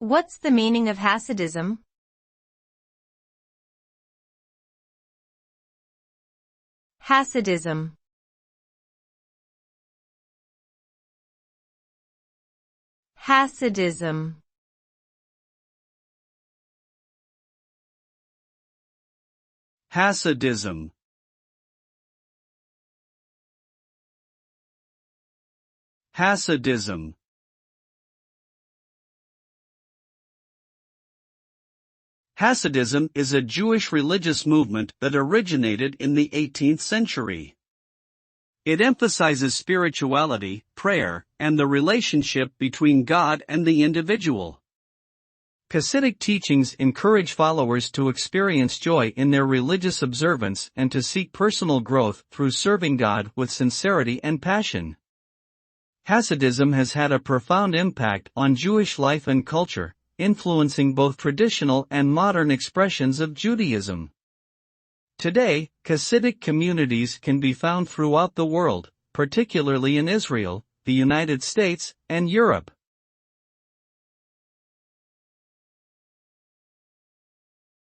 What's the meaning of Hasidism? Hasidism. Hasidism. Hasidism. Hasidism. Hasidism is a Jewish religious movement that originated in the 18th century. It emphasizes spirituality, prayer, and the relationship between God and the individual. Hasidic teachings encourage followers to experience joy in their religious observance and to seek personal growth through serving God with sincerity and passion. Hasidism has had a profound impact on Jewish life and culture, influencing both traditional and modern expressions of Judaism. Today, Hasidic communities can be found throughout the world, particularly in Israel, the United States, and Europe.